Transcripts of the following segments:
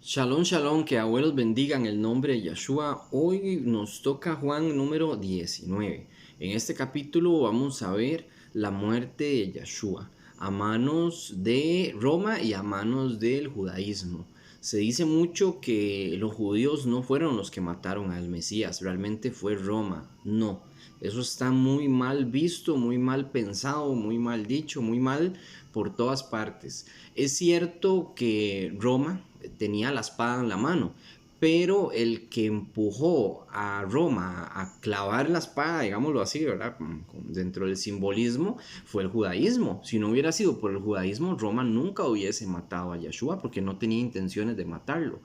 Shalom, shalom, que abuelos bendigan el nombre de Yeshua. Hoy nos toca Juan número 19. En este capítulo vamos a ver la muerte de Yeshua a manos de Roma y a manos del judaísmo. Se dice mucho que los judíos no fueron los que mataron al Mesías, realmente fue Roma. No, eso está muy mal visto, muy mal pensado, muy mal dicho, muy mal por todas partes. Es cierto que Roma tenía la espada en la mano, pero el que empujó a Roma a clavar la espada, digámoslo así, ¿verdad? Dentro del simbolismo, fue el judaísmo. Si no hubiera sido por el judaísmo, Roma nunca hubiese matado a Yeshua porque no tenía intenciones de matarlo.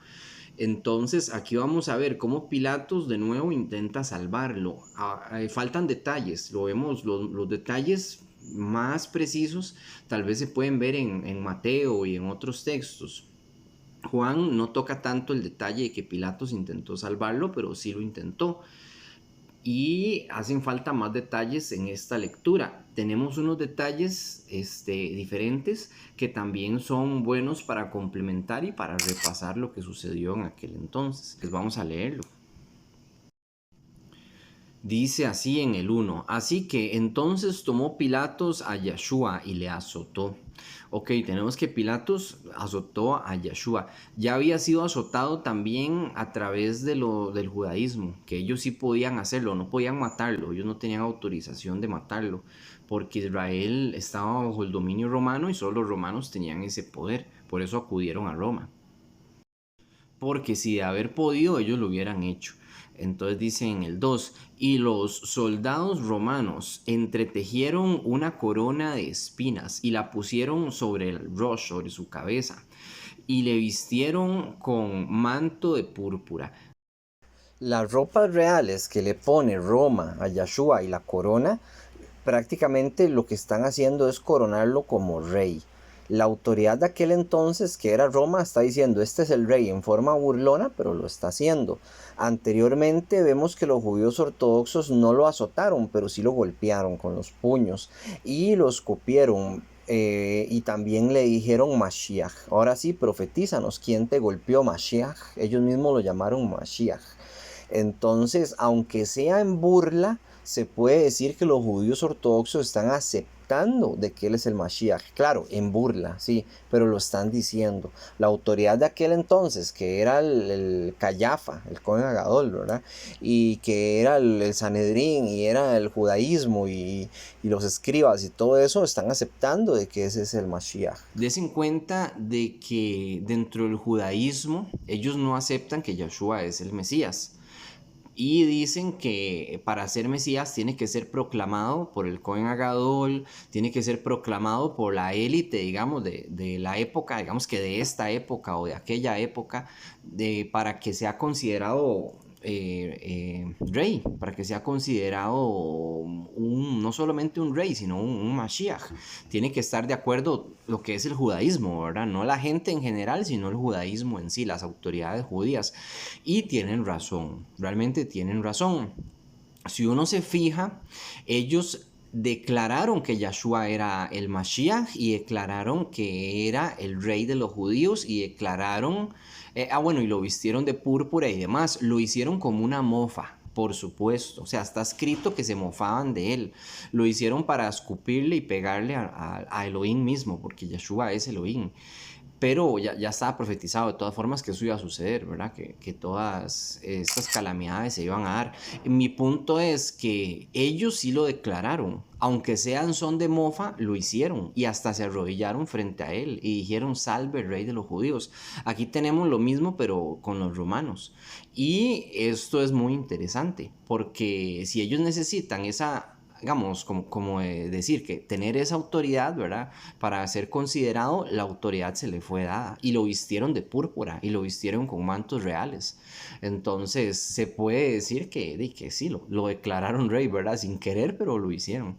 Entonces aquí vamos a ver cómo Pilatos de nuevo intenta salvarlo. Faltan detalles, lo vemos, los detalles más precisos tal vez se pueden ver en Mateo y en otros textos. Juan no toca tanto el detalle de que Pilatos intentó salvarlo, pero sí lo intentó. Y hacen falta más detalles en esta lectura. Tenemos unos detalles diferentes que también son buenos para complementar y para repasar lo que sucedió en aquel entonces. Pues vamos a leerlo. Dice así en el 1. Así que entonces tomó Pilatos a Yeshua y le azotó. Ok, tenemos que Pilatos azotó a Yeshua. Ya había sido azotado también a través del judaísmo, que ellos sí podían hacerlo, no podían matarlo, ellos no tenían autorización de matarlo, porque Israel estaba bajo el dominio romano y solo los romanos tenían ese poder, por eso acudieron a Roma. Porque si de haber podido ellos lo hubieran hecho. Entonces dice en el 2, y los soldados romanos entretejieron una corona de espinas y la pusieron sobre el rosh, sobre su cabeza, y le vistieron con manto de púrpura. Las ropas reales que le pone Roma a Yeshua y la corona, prácticamente lo que están haciendo es coronarlo como rey. La autoridad de aquel entonces, que era Roma, está diciendo, este es el rey en forma burlona, pero lo está haciendo. Anteriormente vemos que los judíos ortodoxos no lo azotaron, pero sí lo golpearon con los puños y lo escupieron. Y también le dijeron Mashiach. Ahora sí, profetízanos, ¿quién te golpeó? Mashiach. Ellos mismos lo llamaron Mashiach. Entonces, aunque sea en burla, se puede decir que los judíos ortodoxos están aceptando de que él es el Mashiach. Claro, en burla, sí, pero lo están diciendo. La autoridad de aquel entonces, que era el Cayafa, el Cohen Agadol, ¿verdad? Y que era el Sanedrín, y era el judaísmo, y los escribas, y todo eso, están aceptando de que ese es el Mashiach. Des en cuenta de que dentro del judaísmo, ellos no aceptan que Yeshua es el Mesías. Y dicen que para ser Mesías tiene que ser proclamado por el Cohen Agadol, tiene que ser proclamado por la élite, digamos, de la época, digamos que de esta época o de aquella época, para que sea considerado rey, para que sea considerado no solamente un rey, sino un Mashiach. Tiene que estar de acuerdo lo que es el judaísmo, ¿verdad? No la gente en general, sino el judaísmo en sí, las autoridades judías. Y tienen razón, realmente tienen razón. Si uno se fija, ellos declararon que Yeshua era el Mashiach y declararon que era el rey de los judíos y declararon, bueno, y lo vistieron de púrpura y demás, lo hicieron como una mofa. Por supuesto, o sea, está escrito que se mofaban de él. Lo hicieron para escupirle y pegarle a Elohim mismo, porque Yeshua es Elohim. Pero ya estaba profetizado de todas formas que eso iba a suceder, ¿verdad? Que todas estas calamidades se iban a dar. Mi punto es que ellos sí lo declararon, aunque sean son de mofa, lo hicieron y hasta se arrodillaron frente a él y dijeron, salve rey de los judíos. Aquí tenemos lo mismo pero con los romanos. Y esto es muy interesante porque si ellos necesitan esa, digamos, como decir que tener esa autoridad, ¿verdad? Para ser considerado, la autoridad se le fue dada y lo vistieron de púrpura y lo vistieron con mantos reales. Entonces, se puede decir que sí, lo declararon rey, ¿verdad? Sin querer, pero lo hicieron.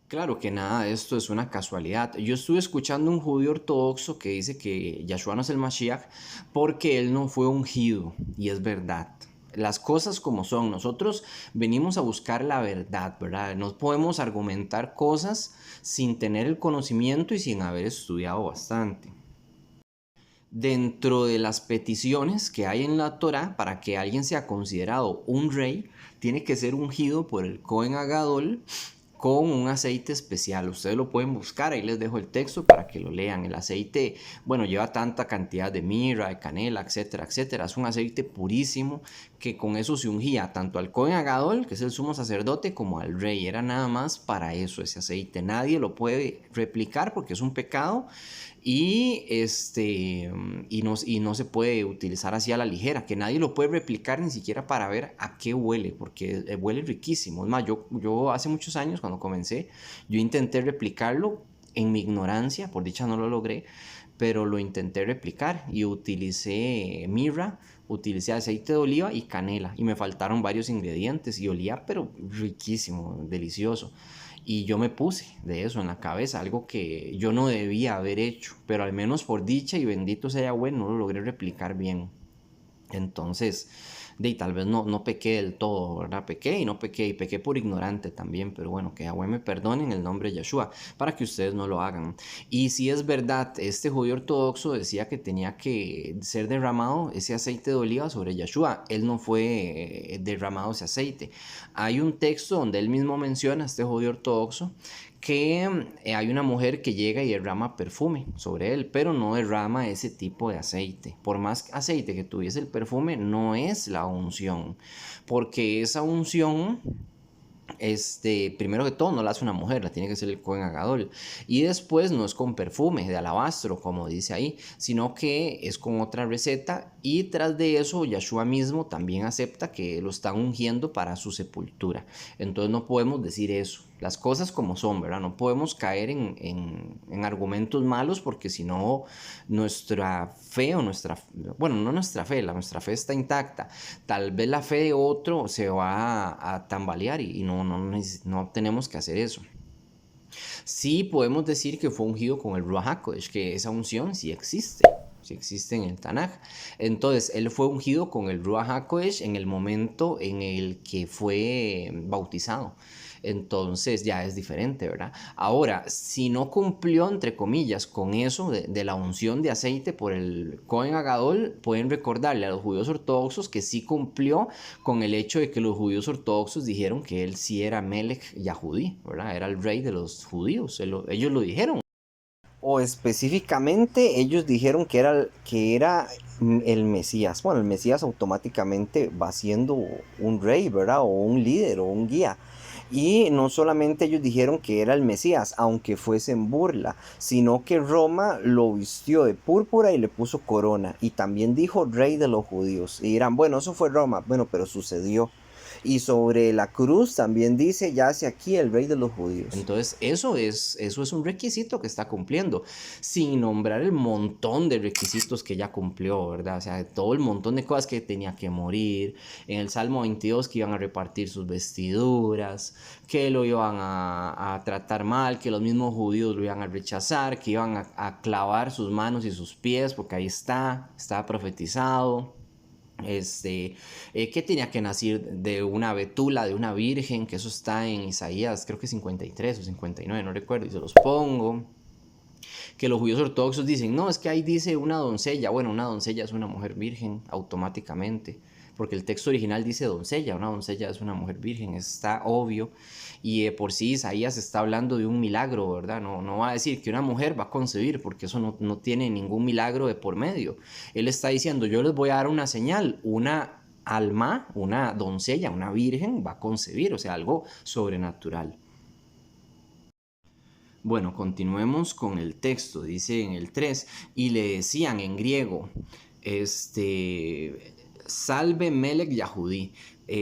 Claro que nada de esto es una casualidad. Yo estuve escuchando a un judío ortodoxo que dice que Yahshua no es el Mashiach porque él no fue ungido. Y es verdad. Las cosas como son. Nosotros venimos a buscar la verdad, ¿verdad? No podemos argumentar cosas sin tener el conocimiento y sin haber estudiado bastante. Dentro de las peticiones que hay en la Torá para que alguien sea considerado un rey, tiene que ser ungido por el Cohen Agadol con un aceite especial. Ustedes lo pueden buscar, ahí les dejo el texto para que lo lean. El aceite, bueno, lleva tanta cantidad de mirra, de canela, etcétera, etcétera. Es un aceite purísimo que con eso se ungía tanto al Cohen Agadol, que es el sumo sacerdote, como al rey. Era nada más para eso ese aceite. Nadie lo puede replicar porque es un pecado y no se puede utilizar así a la ligera, que nadie lo puede replicar ni siquiera para ver a qué huele, porque huele riquísimo. Es más, yo hace muchos años cuando comencé, yo intenté replicarlo en mi ignorancia, por dicha no lo logré, pero lo intenté replicar y utilicé mirra, utilicé aceite de oliva y canela y me faltaron varios ingredientes y olía pero riquísimo, delicioso. Y yo me puse de eso en la cabeza, algo que yo no debía haber hecho, pero al menos por dicha y bendito sea Yahweh no lo logré replicar bien. Entonces, tal vez no pequé del todo, ¿verdad? Pequé y no pequé, y pequé por ignorante también, pero bueno, que Yahweh me perdone en el nombre de Yeshua, para que ustedes no lo hagan. Y si es verdad, este judío ortodoxo decía que tenía que ser derramado ese aceite de oliva sobre Yeshua. Él no fue derramado ese aceite. Hay un texto donde él mismo menciona, este judío ortodoxo, que hay una mujer que llega y derrama perfume sobre él, pero no derrama ese tipo de aceite. Por más aceite que tuviese el perfume, no es la unción, porque esa unción primero que todo no la hace una mujer, la tiene que ser el Cohen Agadol. Y después no es con perfume de alabastro, como dice ahí, sino que es con otra receta. Y tras de eso, Yeshua mismo también acepta que lo están ungiendo para su sepultura. Entonces no podemos decir eso. Las cosas como son, ¿verdad? No podemos caer en argumentos malos porque si no, nuestra fe o bueno, no nuestra fe, nuestra fe está intacta. Tal vez la fe de otro se va a tambalear y no tenemos que hacer eso. Sí podemos decir que fue ungido con el Ruach HaKodesh, que esa unción sí existe en el Tanaj. Entonces, él fue ungido con el Ruach HaKodesh en el momento en el que fue bautizado. Entonces ya es diferente, ¿verdad? Ahora, si no cumplió, entre comillas, con eso de la unción de aceite por el Cohen Agadol, pueden recordarle a los judíos ortodoxos que sí cumplió con el hecho de que los judíos ortodoxos dijeron que él sí era Melech Yahudí, ¿verdad? Era el rey de los judíos, ellos lo dijeron. O específicamente ellos dijeron que era el Mesías. Bueno, el Mesías automáticamente va siendo un rey, ¿verdad? O un líder o un guía. Y no solamente ellos dijeron que era el Mesías, aunque fuese en burla, sino que Roma lo vistió de púrpura y le puso corona. Y también dijo rey de los judíos. Y dirán, bueno, eso fue Roma. Bueno, pero sucedió. Y sobre la cruz también dice, yace aquí el rey de los judíos. Entonces eso es un requisito que está cumpliendo, sin nombrar el montón de requisitos que ya cumplió, ¿verdad? O sea, todo el montón de cosas que tenía que morir. En el Salmo 22 que iban a repartir sus vestiduras, que lo iban a tratar mal, que los mismos judíos lo iban a rechazar, que iban a clavar sus manos y sus pies, porque ahí estaba profetizado. Que tenía que nacer de una betula, de una virgen, que eso está en Isaías, creo que 53 o 59, no recuerdo, y se los pongo. Que los judíos ortodoxos dicen, no, es que ahí dice una doncella. Bueno, una doncella es una mujer virgen automáticamente, porque el texto original dice doncella, una doncella es una mujer virgen, está obvio. Y por sí Isaías está hablando de un milagro, ¿verdad? No va a decir que una mujer va a concebir, porque eso no tiene ningún milagro de por medio. Él está diciendo, yo les voy a dar una señal, una alma, una doncella, una virgen va a concebir, o sea, algo sobrenatural. Bueno, continuemos con el texto, dice en el 3, y le decían en griego, salve Melech Yahudí,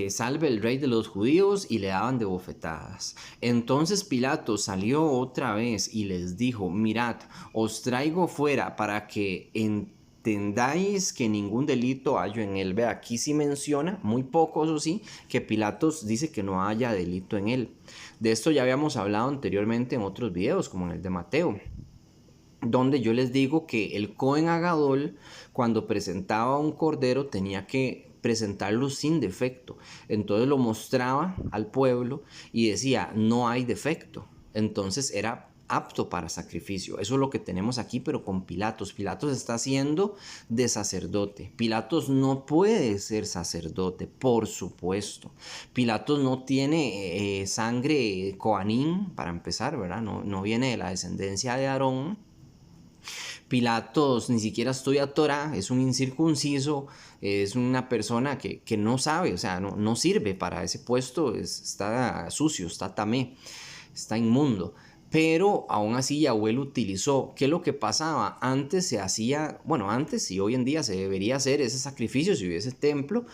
salve el rey de los judíos, y le daban de bofetadas. Entonces Pilato salió otra vez y les dijo, mirad, os traigo fuera para que entendáis que ningún delito hallo en él. Ve, aquí sí menciona, muy poco eso sí, que Pilatos dice que no haya delito en él. De esto ya habíamos hablado anteriormente en otros videos, como en el de Mateo, donde yo les digo que el Cohen Agadol, cuando presentaba un cordero, tenía que presentarlo sin defecto. Entonces lo mostraba al pueblo y decía, no hay defecto. Entonces era apto para sacrificio. Eso es lo que tenemos aquí, pero con Pilatos. Pilatos está haciendo de sacerdote. Pilatos no puede ser sacerdote, por supuesto. Pilatos no tiene sangre coanín, para empezar, ¿verdad? No viene de la descendencia de Aarón. Pilatos ni siquiera estudia Torah, es un incircunciso, es una persona que no sabe, o sea, no sirve para ese puesto, está sucio, está tamé, está inmundo. Pero aún así Yahweh lo utilizó. ¿Qué es lo que pasaba? Antes se hacía, bueno, antes y hoy en día se debería hacer ese sacrificio si hubiese templo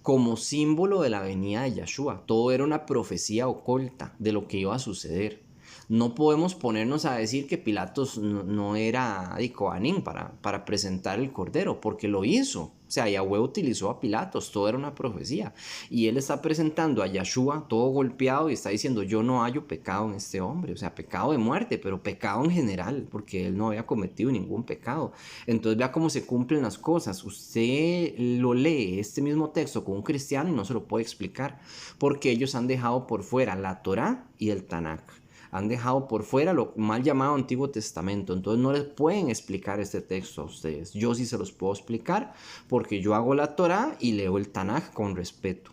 como símbolo de la venida de Yahshua. Todo era una profecía oculta de lo que iba a suceder. No podemos ponernos a decir que Pilatos no era Coanín para presentar el cordero, porque lo hizo. O sea, Yahweh utilizó a Pilatos, todo era una profecía. Y él está presentando a Yahshua todo golpeado y está diciendo, yo no hallo pecado en este hombre. O sea, pecado de muerte, pero pecado en general, porque él no había cometido ningún pecado. Entonces vea cómo se cumplen las cosas. Usted lo lee, este mismo texto, con un cristiano y no se lo puede explicar, porque ellos han dejado por fuera la Torá y el Tanakh. Han dejado por fuera lo mal llamado Antiguo Testamento. Entonces no les pueden explicar este texto a ustedes. Yo sí se los puedo explicar porque yo hago la Torá y leo el Tanaj con respeto.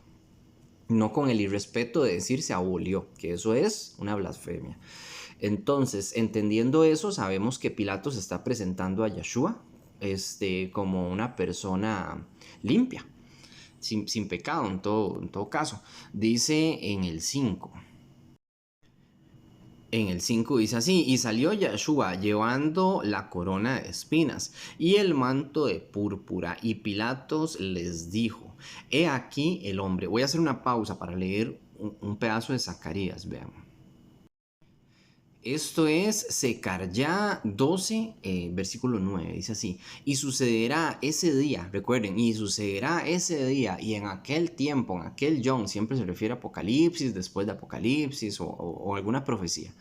No con el irrespeto de decir se abolió, que eso es una blasfemia. Entonces, entendiendo eso, sabemos que Pilatos está presentando a Yahshua como una persona limpia, sin pecado en todo caso. Dice en el 5. En el 5 dice así, y salió Yahshua llevando la corona de espinas y el manto de púrpura, y Pilatos les dijo, he aquí el hombre. Voy a hacer una pausa para leer un pedazo de Zacarías, vean. Esto es Zecaryá 12, versículo 9, dice así, y sucederá ese día, recuerden, y sucederá ese día, y en aquel tiempo, en aquel Yom, siempre se refiere a Apocalipsis, después de Apocalipsis o alguna profecía.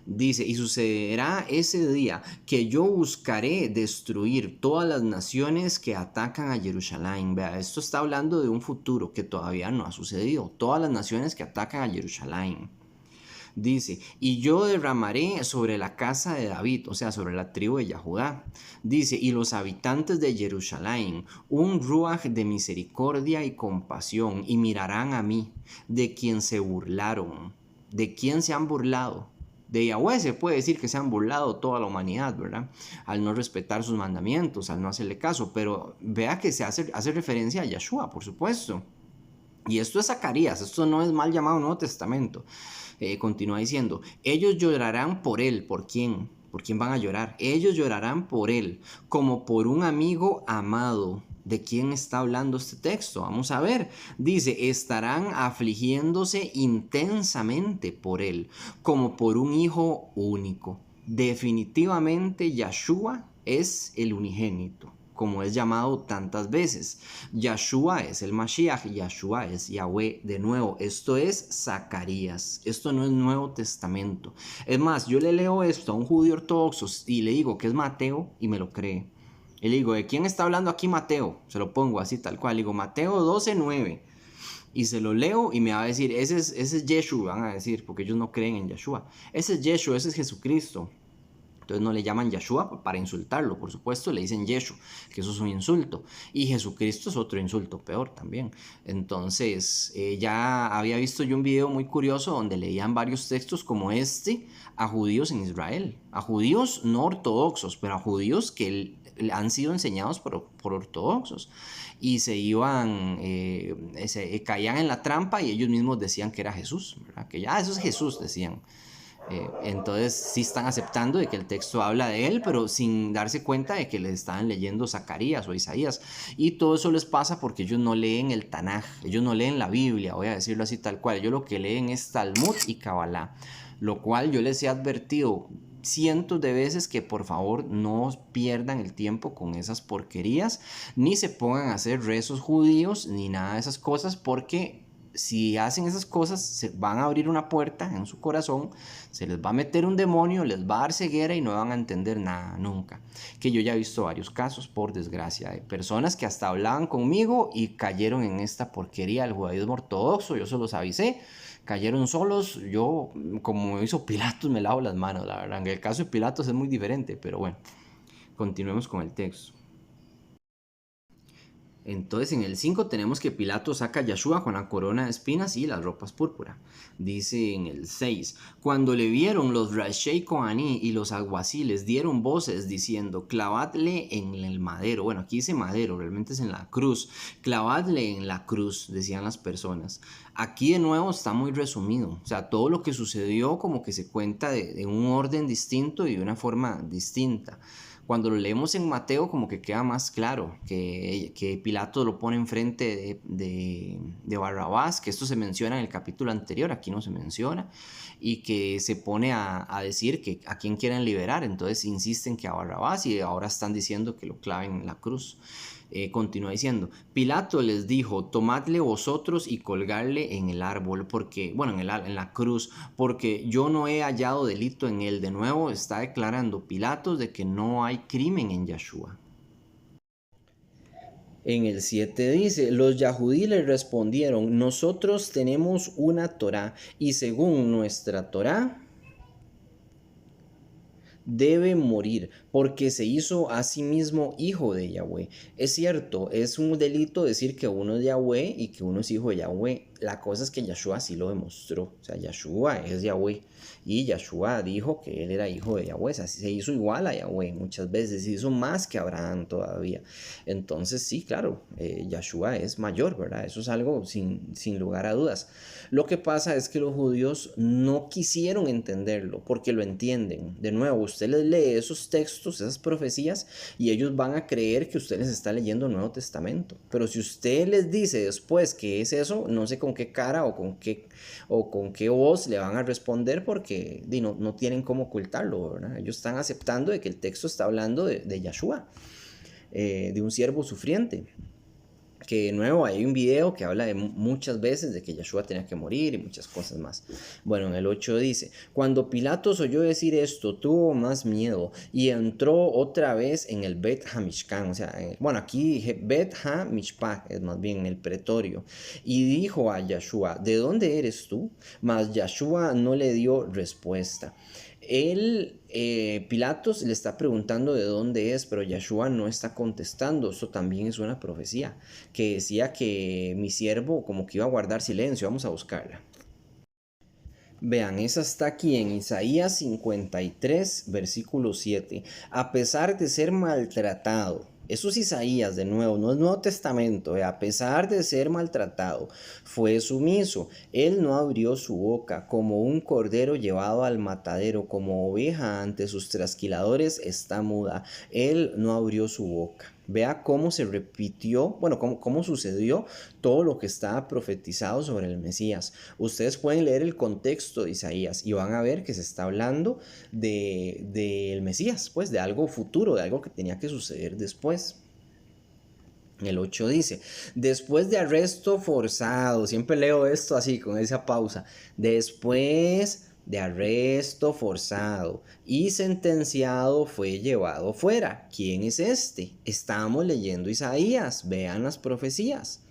Dice, y sucederá ese día que yo buscaré destruir todas las naciones que atacan a Jerusalén. Vea, esto está hablando de un futuro que todavía no ha sucedido. Todas las naciones que atacan a Jerusalén. Dice, y yo derramaré sobre la casa de David, o sea, sobre la tribu de Yahudá. Dice, y los habitantes de Jerusalén, un ruaj de misericordia y compasión, y mirarán a mí, de quien se burlaron. ¿De quién se han burlado? De Yahweh se puede decir que se han burlado toda la humanidad, ¿verdad? Al no respetar sus mandamientos, al no hacerle caso. Pero vea que se hace referencia a Yahshua, por supuesto. Y esto es Zacarías, esto no es mal llamado Nuevo Testamento. Continúa diciendo, ellos llorarán por él. ¿Por quién? ¿Por quién van a llorar? Ellos llorarán por él, como por un amigo amado. ¿De quién está hablando este texto? Vamos a ver. Dice, estarán afligiéndose intensamente por él, como por un hijo único. Definitivamente Yahshua es el unigénito, como es llamado tantas veces. Yahshua es el Mashiach, Yahshua es Yahweh. De nuevo, esto es Zacarías, esto no es Nuevo Testamento. Es más, yo le leo esto a un judío ortodoxo y le digo que es Mateo y me lo cree. Y le digo, ¿de quién está hablando aquí Mateo? Se lo pongo así tal cual, le digo Mateo 12:9. Y se lo leo y me va a decir, ese es Yeshua, van a decir, porque ellos no creen en Yahshua. Ese es Yeshua, ese es Jesucristo. Entonces no le llaman Yahshua para insultarlo, por supuesto, le dicen Yeshu, que eso es un insulto. Y Jesucristo es otro insulto peor también. Entonces, ya había visto yo un video muy curioso donde leían varios textos como este a judíos en Israel. A judíos no ortodoxos, pero a judíos que han sido enseñados por ortodoxos. Y se iban, caían en la trampa y ellos mismos decían que era Jesús, ¿verdad? Que ya, eso es Jesús, decían. Entonces sí están aceptando de que el texto habla de él, pero sin darse cuenta de que les estaban leyendo Zacarías o Isaías. Y todo eso les pasa porque ellos no leen el Tanaj, ellos no leen la Biblia, voy a decirlo así tal cual. Ellos lo que leen es Talmud y Kabbalah, lo cual yo les he advertido cientos de veces que por favor no pierdan el tiempo con esas porquerías, ni se pongan a hacer rezos judíos, ni nada de esas cosas, porque si hacen esas cosas, se van a abrir una puerta en su corazón, se les va a meter un demonio, les va a dar ceguera y no van a entender nada nunca. Que yo ya he visto varios casos, por desgracia, de personas que hasta hablaban conmigo y cayeron en esta porquería del judaísmo ortodoxo. Yo se los avisé, cayeron solos. Yo, como hizo Pilatos, me lavo las manos, la verdad. En el caso de Pilatos es muy diferente, pero bueno, continuemos con el texto. Entonces en el 5 tenemos que Pilato saca a Yeshua con la corona de espinas y las ropas púrpura. Dice en el 6, cuando le vieron los Rashei Kohaní y los alguaciles dieron voces diciendo, clavadle en el madero. Bueno, aquí dice madero, realmente es en la cruz. Clavadle en la cruz, decían las personas. Aquí de nuevo está muy resumido. O sea, todo lo que sucedió como que se cuenta de un orden distinto y de una forma distinta. Cuando lo leemos en Mateo como que queda más claro que Pilato lo pone enfrente de Barrabás, que esto se menciona en el capítulo anterior, aquí no se menciona, y que se pone a decir que a quién quieren liberar, entonces insisten que a Barrabás y ahora están diciendo que lo claven en la cruz. Continúa diciendo, Pilato les dijo, tomadle vosotros y colgarle en el árbol, porque, bueno, en la cruz, porque yo no he hallado delito en él. De nuevo está declarando Pilatos de que no hay crimen en Yeshua. En el 7 dice, los yahudí le respondieron, nosotros tenemos una Torá y según nuestra Torá debe morir porque se hizo a sí mismo hijo de Yahweh. Es cierto, es un delito decir que uno es Yahweh y que uno es hijo de Yahweh. La cosa es que Yeshua sí lo demostró. O sea, Yeshua es Yahweh. Y Yeshua dijo que él era hijo de Yahweh. O sea, se hizo igual a Yahweh muchas veces. Se hizo más que Abraham todavía. Entonces, sí, claro, Yeshua es mayor, ¿verdad? Eso es algo sin lugar a dudas. Lo que pasa es que los judíos no quisieron entenderlo porque lo entienden. De nuevo, usted les lee esos textos, esas profecías, y ellos van a creer que usted les está leyendo el Nuevo Testamento. Pero si usted les dice después que es eso, no sé con qué cara o con qué voz le van a responder porque no tienen cómo ocultarlo, ¿verdad? Ellos están aceptando de que el texto está hablando de Yeshua, de un siervo sufriente. Que de nuevo hay un video que habla de muchas veces de que Yeshua tenía que morir y muchas cosas más. Bueno, en el 8 dice, cuando Pilatos oyó decir esto, tuvo más miedo y entró otra vez en el Bet HaMishkan, o sea, bueno, aquí Bet HaMishpah, es más bien en el pretorio, y dijo a Yeshua, ¿de dónde eres tú? Mas Yeshua no le dio respuesta. Pilatos le está preguntando de dónde es, pero Yeshua no está contestando. Eso también es una profecía que decía que mi siervo como que iba a guardar silencio. Vamos a buscarla. Vean, esa está aquí en Isaías 53, versículo 7. A pesar de ser maltratado, eso es Isaías de nuevo, no es Nuevo Testamento. A pesar de ser maltratado, fue sumiso. Él no abrió su boca, como un cordero llevado al matadero, como oveja ante sus trasquiladores está muda. Él no abrió su boca. Vea cómo se repitió, bueno, cómo sucedió todo lo que estaba profetizado sobre el Mesías. Ustedes pueden leer el contexto de Isaías y van a ver que se está hablando del Mesías, pues de algo futuro, de algo que tenía que suceder después. El 8 dice, después de arresto forzado, siempre leo esto así, con esa pausa, después de arresto forzado y sentenciado fue llevado fuera. ¿Quién es este? Estamos leyendo Isaías, vean las profecías.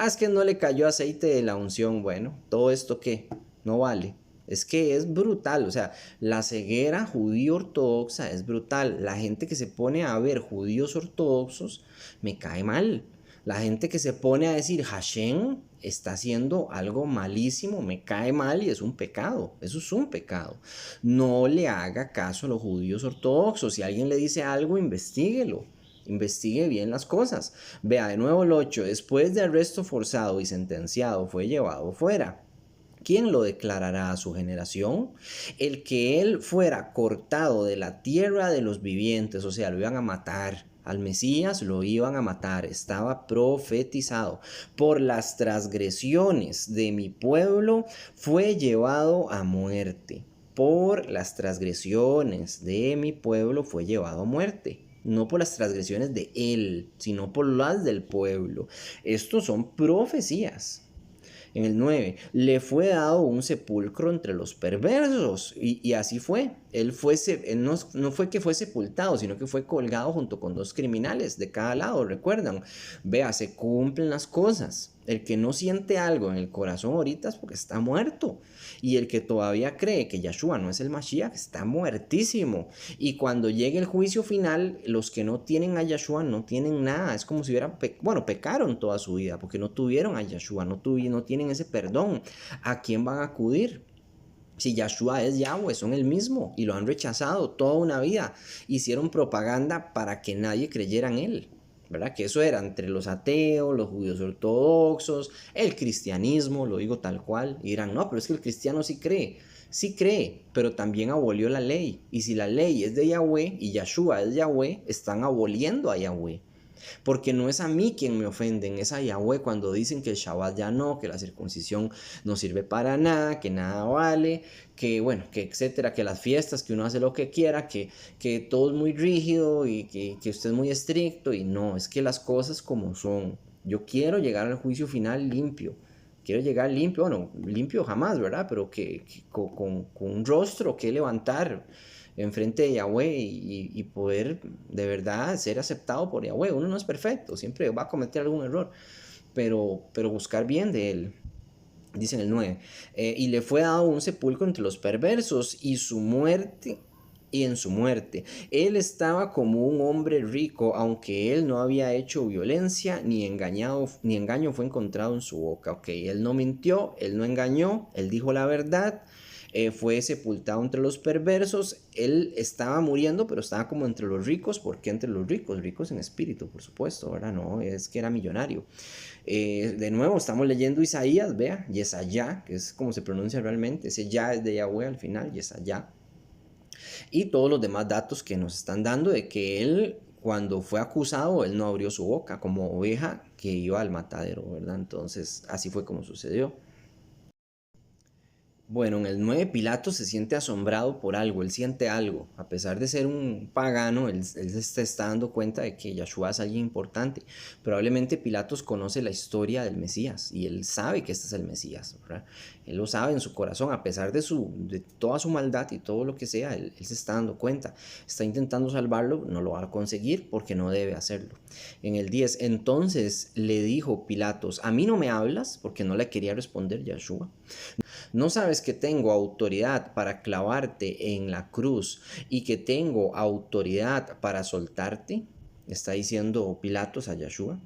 Es que no le cayó aceite de la unción. Bueno, ¿todo esto qué? No vale. Es que es brutal, o sea, la ceguera judío ortodoxa es brutal. La gente que se pone a ver judíos ortodoxos me cae mal. La gente que se pone a decir Hashem está haciendo algo malísimo, me cae mal y es un pecado. Eso es un pecado. No le haga caso a los judíos ortodoxos. Si alguien le dice algo, investíguelo. Investigue bien las cosas. Vea de nuevo el 8. Después de arresto forzado y sentenciado, fue llevado fuera. ¿Quién lo declarará a su generación? El que él fuera cortado de la tierra de los vivientes, o sea, lo iban a matar. Al Mesías lo iban a matar, estaba profetizado. Por las transgresiones de mi pueblo fue llevado a muerte. Por las transgresiones de mi pueblo fue llevado a muerte. No por las transgresiones de él, sino por las del pueblo. Estos son profecías. En el 9 le fue dado un sepulcro entre los perversos. Y así fue. Él no fue que fue sepultado, sino que fue colgado junto con dos criminales de cada lado, ¿recuerdan? Vea, se cumplen las cosas. El que no siente algo en el corazón ahorita es porque está muerto. Y el que todavía cree que Yeshua no es el Mashiach está muertísimo. Y cuando llegue el juicio final, los que no tienen a Yeshua no tienen nada. Es como si hubieran, pecaron toda su vida porque no tuvieron a Yeshua, no tienen ese perdón. ¿A quién van a acudir? Si Yeshua es Yahweh, son el mismo y lo han rechazado toda una vida. Hicieron propaganda para que nadie creyera en él, ¿verdad? Que eso era entre los ateos, los judíos ortodoxos, el cristianismo, lo digo tal cual. Y dirán, no, pero es que el cristiano sí cree, pero también abolió la ley. Y si la ley es de Yahweh y Yeshua es Yahweh, están aboliendo a Yahweh. Porque no es a mí quien me ofenden, es a Yahweh cuando dicen que el Shabbat ya no, que la circuncisión no sirve para nada, que nada vale, que bueno, que etcétera, que las fiestas, que uno hace lo que quiera, que todo es muy rígido y que usted es muy estricto. Y no, es que las cosas como son. Yo quiero llegar al juicio final limpio. Quiero llegar limpio, bueno, limpio jamás, ¿verdad? Pero con un rostro que levantar enfrente de Yahweh y poder de verdad ser aceptado por Yahweh. Uno no es perfecto, siempre va a cometer algún error, pero buscar bien de él. Dice en el 9, y le fue dado un sepulcro entre los perversos y en su muerte. Él estaba como un hombre rico, aunque él no había hecho violencia, ni engaño fue encontrado en su boca. Ok, él no mintió, él no engañó, él dijo la verdad. Fue sepultado entre los perversos. Él estaba muriendo, pero estaba como entre los ricos. ¿Por qué entre los ricos? Ricos en espíritu, por supuesto, ¿verdad? No, es que era millonario. De nuevo, estamos leyendo Isaías, vea, Yesayá, que es como se pronuncia realmente. Ese ya es de Yahweh al final, Yesayá. Y todos los demás datos que nos están dando de que él, cuando fue acusado, él no abrió su boca como oveja que iba al matadero, ¿verdad? Entonces, así fue como sucedió. Bueno, en el 9 Pilato se siente asombrado por algo, él siente algo, a pesar de ser un pagano, él se está dando cuenta de que Yeshua es alguien importante. Probablemente Pilatos conoce la historia del Mesías y él sabe que este es el Mesías, ¿verdad? Él lo sabe en su corazón, a pesar de toda su maldad y todo lo que sea, él se está dando cuenta, está intentando salvarlo, no lo va a conseguir porque no debe hacerlo. En el 10, entonces le dijo Pilatos, ¿a mí no me hablas? Porque no le quería responder Yeshua. ¿No sabes que tengo autoridad para clavarte en la cruz y que tengo autoridad para soltarte? Está diciendo Pilatos a Yeshua.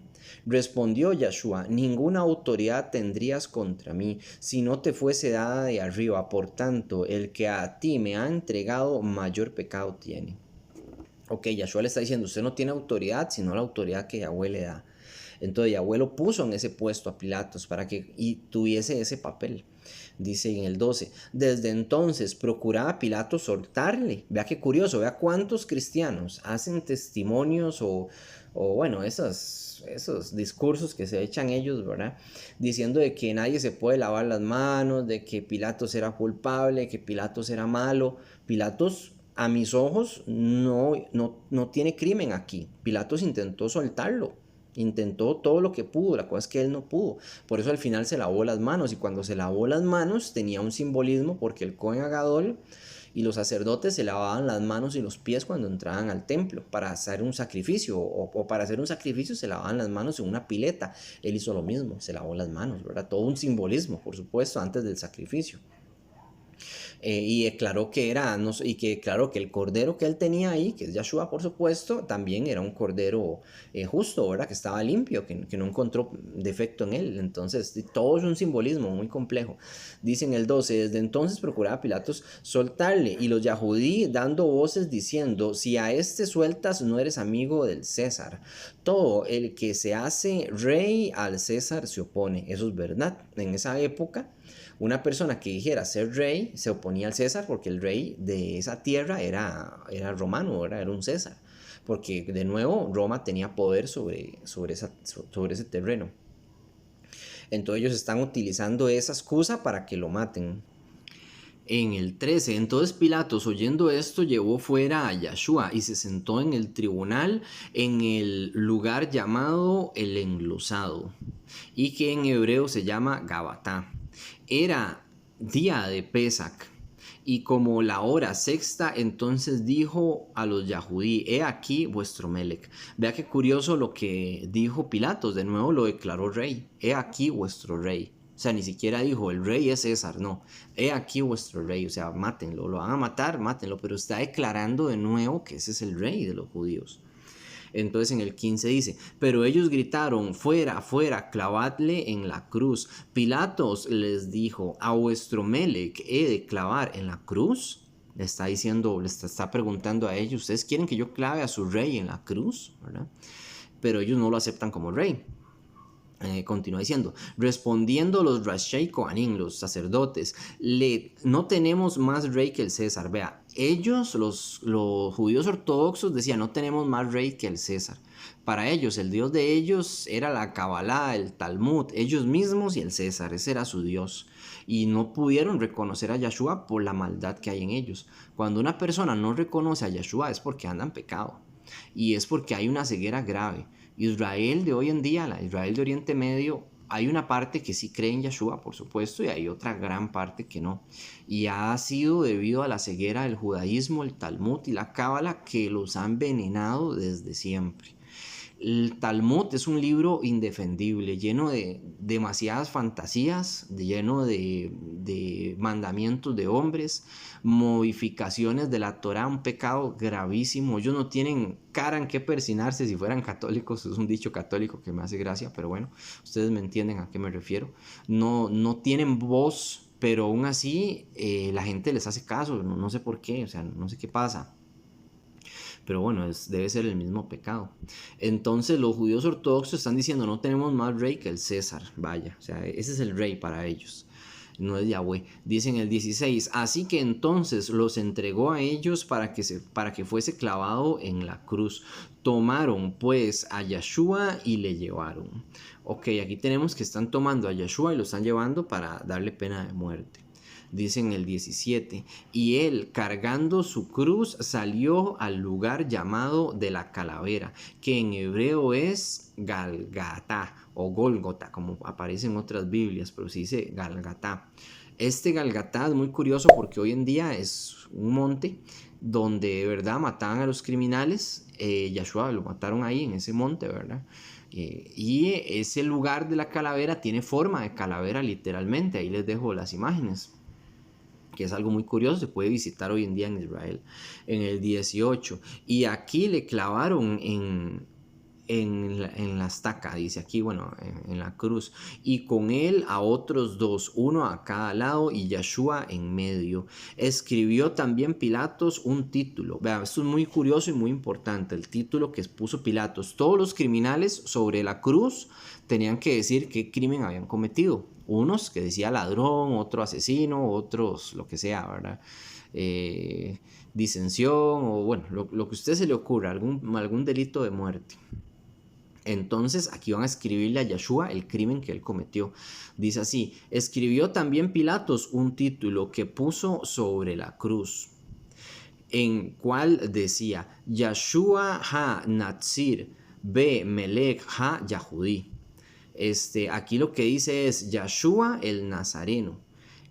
Respondió Yeshua, ninguna autoridad tendrías contra mí si no te fuese dada de arriba. Por tanto, el que a ti me ha entregado mayor pecado tiene. Ok, Yeshua le está diciendo, usted no tiene autoridad sino la autoridad que Yahweh le da. Entonces Yahweh lo puso en ese puesto a Pilatos para que tuviese ese papel. Dice en el 12, desde entonces procuraba Pilato soltarle. Vea qué curioso, vea cuántos cristianos hacen testimonios o bueno, esos discursos que se echan ellos, ¿verdad? Diciendo de que nadie se puede lavar las manos, de que Pilatos era culpable, que Pilatos era malo. Pilatos, a mis ojos, no tiene crimen aquí. Pilatos intentó soltarlo. Intentó todo lo que pudo, la cosa es que él no pudo. Por eso al final se lavó las manos. Y cuando se lavó las manos tenía un simbolismo porque el Cohen Agadol y los sacerdotes se lavaban las manos y los pies cuando entraban al templo para hacer un sacrificio. O para hacer un sacrificio se lavaban las manos en una pileta. Él hizo lo mismo, se lavó las manos, ¿verdad? Todo un simbolismo, por supuesto, antes del sacrificio. Y declaró que que el cordero que él tenía ahí, que es Yeshua por supuesto, también era un cordero justo, ¿verdad? Que estaba limpio, que no encontró defecto en él. Entonces, todo es un simbolismo muy complejo. Dice en el 12, desde entonces procuraba Pilatos soltarle, y los Yahudí dando voces diciendo, si a este sueltas no eres amigo del César. Todo el que se hace rey al César se opone. Eso es verdad. En esa época, una persona que dijera ser rey se oponía al César porque el rey de esa tierra era romano, era un César. Porque de nuevo Roma tenía poder sobre ese terreno. Entonces ellos están utilizando esa excusa para que lo maten. En el 13, entonces Pilatos, oyendo esto, llevó fuera a Yeshua y se sentó en el tribunal en el lugar llamado el Enlosado. y que en hebreo se llama Gabatá. Era día de Pesach, y como la hora sexta, entonces dijo a los Yahudí: he aquí vuestro Melec. Vea qué curioso lo que dijo Pilatos, de nuevo lo declaró rey: he aquí vuestro rey. O sea, ni siquiera dijo el rey es César, no, he aquí vuestro rey. O sea, mátenlo, lo van a matar, mátenlo, pero está declarando de nuevo que ese es el rey de los judíos. Entonces en el 15 dice: pero ellos gritaron: fuera, fuera, clavadle en la cruz. Pilatos les dijo: a vuestro Melec he de clavar en la cruz. Le está diciendo, está preguntando a ellos: ¿ustedes quieren que yo clave a su rey en la cruz? ¿Verdad? Pero ellos no lo aceptan como rey. Continúa diciendo: respondiendo los Rashei Kohanim, los sacerdotes, no tenemos más rey que el César. Vea, ellos, los judíos ortodoxos, decían: no tenemos más rey que el César. Para ellos, el Dios de ellos era la Kabbalah, el Talmud, ellos mismos y el César, ese era su Dios. Y no pudieron reconocer a Yahshua por la maldad que hay en ellos. Cuando una persona no reconoce a Yahshua es porque anda en pecado, y es porque hay una ceguera grave. Israel de hoy en día, la Israel de Oriente Medio, hay una parte que sí cree en Yahshua, por supuesto, y hay otra gran parte que no. Y ha sido debido a la ceguera del judaísmo, el Talmud y la Cábala, que los han envenenado desde siempre. El Talmud es un libro indefendible, lleno de demasiadas fantasías, lleno de mandamientos de hombres, modificaciones de la Torá, un pecado gravísimo. Ellos no tienen cara en qué persinarse si fueran católicos. Es un dicho católico que me hace gracia, pero bueno, ustedes me entienden a qué me refiero. No tienen voz, pero aún así la gente les hace caso. No sé por qué, o sea, no sé qué pasa. Pero bueno, debe ser el mismo pecado. Entonces los judíos ortodoxos están diciendo: no tenemos más rey que el César. Vaya, o sea, ese es el rey para ellos, no es Yahweh. Dicen el 16: así que entonces los entregó a ellos para que fuese clavado en la cruz. Tomaron pues a Yahshua y le llevaron. Ok, aquí tenemos que están tomando a Yahshua y lo están llevando para darle pena de muerte. Dice en el 17: y él, cargando su cruz, salió al lugar llamado de la calavera, que en hebreo es Galgatá o Gólgota, como aparece en otras Biblias, pero se dice Galgatá. Este Galgatá es muy curioso porque hoy en día es un monte donde de verdad mataban a los criminales. Yahshua lo mataron ahí en ese monte, ¿verdad? Y ese lugar de la calavera tiene forma de calavera literalmente. Ahí les dejo las imágenes, que es algo muy curioso, se puede visitar hoy en día en Israel. En el 18: y aquí le clavaron en la estaca, dice aquí, bueno, en la cruz, y con él a otros dos, uno a cada lado y Yahshua en medio. Escribió también Pilatos un título. Vean, esto es muy curioso y muy importante, el título que puso Pilatos. Todos los criminales sobre la cruz tenían que decir qué crimen habían cometido. Unos que decía ladrón, otro asesino, otros lo que sea, ¿verdad? Disensión, o bueno, lo que a usted se le ocurra, algún delito de muerte. Entonces aquí van a escribirle a Yahshua el crimen que él cometió. Dice así: escribió también Pilatos un título que puso sobre la cruz, en cual decía: Yahshua ha Natsir be Melech ha Yahudí. Aquí lo que dice es Yahshua el Nazareno,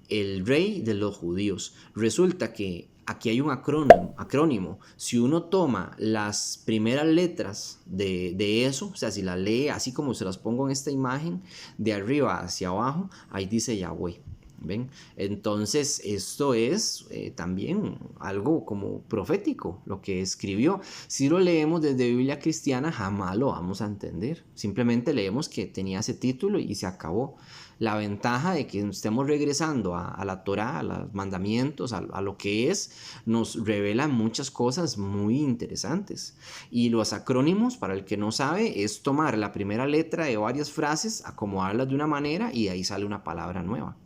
el rey de los judíos. Resulta que aquí hay un acrónimo. Si uno toma las primeras letras de eso, o sea, si la lee así como se las pongo en esta imagen, de arriba hacia abajo, ahí dice Yahweh. ¿Ven? Entonces esto es también algo como profético, lo que escribió. Si lo leemos desde Biblia cristiana, jamás lo vamos a entender. Simplemente leemos que tenía ese título y se acabó. La ventaja de que estemos regresando a la Torá, a los mandamientos, a lo que es, nos revela muchas cosas muy interesantes. Y los acrónimos, para el que no sabe, es tomar la primera letra de varias frases, acomodarlas de una manera y de ahí sale una palabra nueva.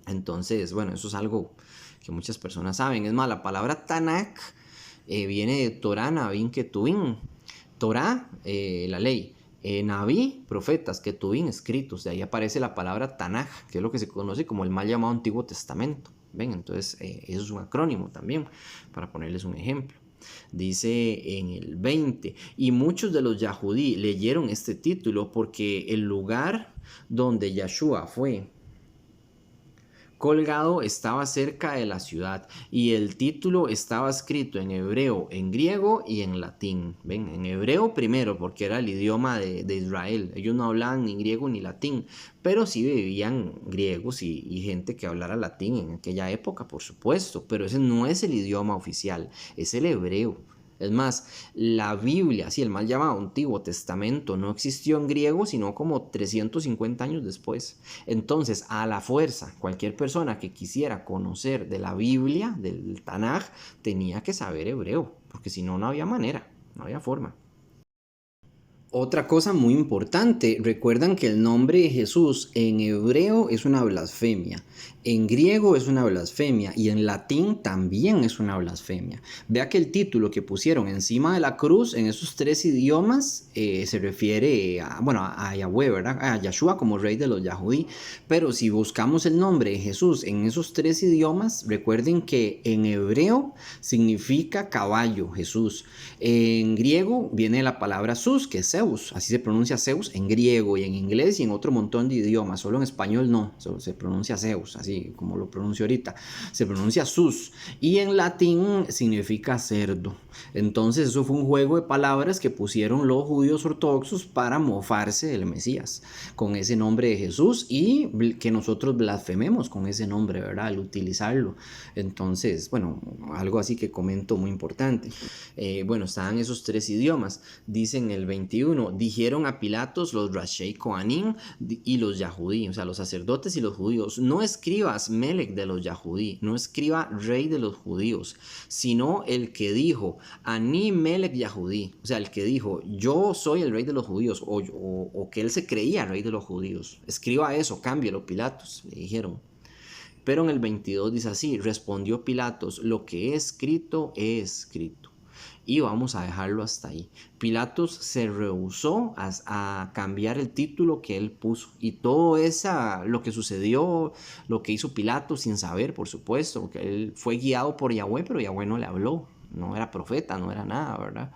Entonces, bueno, eso es algo que muchas personas saben. Es más, la palabra Tanakh viene de Torah, Nabín, Ketuvim. Torah, la ley. Nabí, profetas, Ketuvim, escritos. De ahí aparece la palabra Tanakh, que es lo que se conoce como el mal llamado Antiguo Testamento. ¿Ven? Entonces, eso es un acrónimo también, para ponerles un ejemplo. Dice en el 20, y muchos de los Yahudí leyeron este título porque el lugar donde Yeshua fue colgado estaba cerca de la ciudad y el título estaba escrito en hebreo, en griego y en latín. ¿Ven? En hebreo primero porque era el idioma de Israel. Ellos no hablaban ni griego ni latín, pero sí vivían griegos y gente que hablara latín en aquella época, por supuesto. Pero ese no es el idioma oficial, es el hebreo. Es más, la Biblia, sí, el mal llamado Antiguo Testamento, no existió en griego sino como 350 años después. Entonces, a la fuerza, cualquier persona que quisiera conocer de la Biblia, del Tanaj, tenía que saber hebreo, porque si no, no había manera, no había forma. Otra cosa muy importante, recuerdan que el nombre de Jesús en hebreo es una blasfemia, en griego es una blasfemia y en latín también es una blasfemia. Vea que el título que pusieron encima de la cruz en esos tres idiomas se refiere a, bueno, a Yahweh, ¿verdad? A Yeshua como rey de los Yahudí. Pero si buscamos el nombre de Jesús en esos tres idiomas, recuerden que en hebreo significa caballo, Jesús. En griego viene la palabra sus, que es Zeus, así se pronuncia Zeus en griego y en inglés y en otro montón de idiomas, solo en español no, se pronuncia Zeus, así como lo pronuncio ahorita, se pronuncia sus, y en latín significa cerdo. Entonces eso fue un juego de palabras que pusieron los judíos ortodoxos para mofarse del Mesías, con ese nombre de Jesús y que nosotros blasfememos con ese nombre, ¿verdad? Al utilizarlo. Entonces, bueno, algo así que comento muy importante. Bueno, estaban esos tres idiomas. Dicen el 21, dijeron a Pilatos los Rashei Kohanim y los Yahudí, o sea, los sacerdotes y los judíos, no escribas Melech de los Yahudí, no escriba rey de los judíos, sino el que dijo, Ani Melech Yahudí, o sea, el que dijo, yo soy el rey de los judíos, o que él se creía rey de los judíos. Escriba eso, cámbielo, Pilatos, le dijeron. Pero en el 22 dice así, respondió Pilatos, lo que he escrito, he escrito. Y vamos a dejarlo hasta ahí. Pilatos se rehusó a cambiar el título que él puso. Y todo lo que sucedió, lo que hizo Pilatos sin saber, por supuesto, que él fue guiado por Yahweh, pero Yahweh no le habló. No era profeta, no era nada, ¿verdad?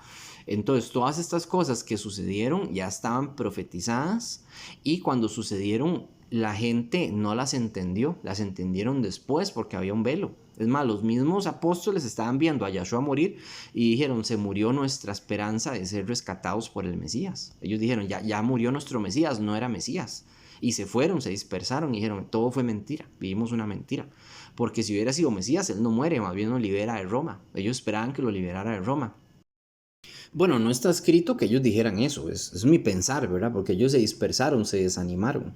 Entonces, todas estas cosas que sucedieron ya estaban profetizadas y cuando sucedieron, la gente no las entendió, las entendieron después porque había un velo. Es más, los mismos apóstoles estaban viendo a Yahshua morir y dijeron, se murió nuestra esperanza de ser rescatados por el Mesías. Ellos dijeron, ya murió nuestro Mesías, no era Mesías. Y se fueron, se dispersaron y dijeron, todo fue mentira, vivimos una mentira. Porque si hubiera sido Mesías, él no muere, más bien nos libera de Roma. Ellos esperaban que lo liberara de Roma. Bueno, no está escrito que ellos dijeran eso, es mi pensar, ¿verdad? Porque ellos se dispersaron, se desanimaron.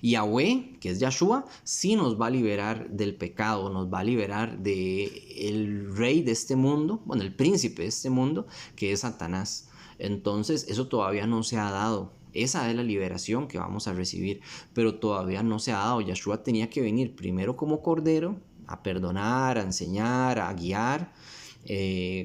Yahweh, que es Yahshua, sí nos va a liberar del pecado, nos va a liberar del rey de este mundo, bueno, el príncipe de este mundo, que es Satanás. Entonces, eso todavía no se ha dado. Esa es la liberación que vamos a recibir, pero todavía no se ha dado. Yahshua tenía que venir primero como cordero, a perdonar, a enseñar, a guiar,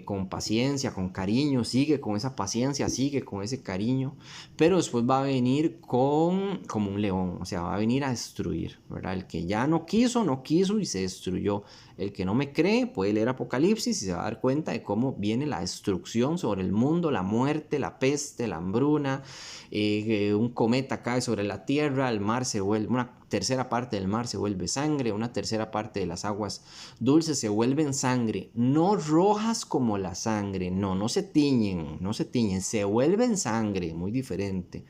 con paciencia, con cariño, sigue con esa paciencia, sigue con ese cariño, pero después va a venir como un león, o sea, va a venir a destruir, ¿verdad? El que ya no quiso y se destruyó. El que no me cree puede leer Apocalipsis y se va a dar cuenta de cómo viene la destrucción sobre el mundo, la muerte, la peste, la hambruna, un cometa cae sobre la tierra, el mar se vuelve, una tercera parte del mar se vuelve sangre, una tercera parte de las aguas dulces se vuelven sangre, no rojas como la sangre, no se tiñen, se vuelven sangre, muy diferente.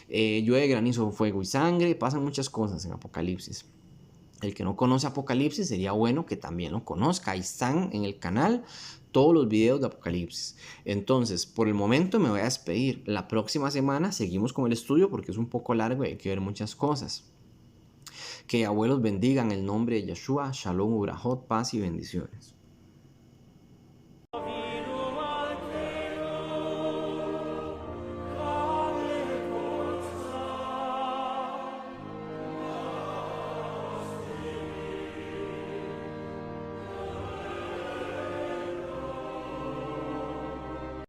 Llueve granizo, fuego y sangre, pasan muchas cosas en Apocalipsis. El que no conoce Apocalipsis sería bueno que también lo conozca. Ahí están en el canal todos los videos de Apocalipsis. Entonces, por el momento me voy a despedir. La próxima semana seguimos con el estudio porque es un poco largo y hay que ver muchas cosas. Que abuelos bendigan el nombre de Yeshua. Shalom, Ubrahot, paz y bendiciones.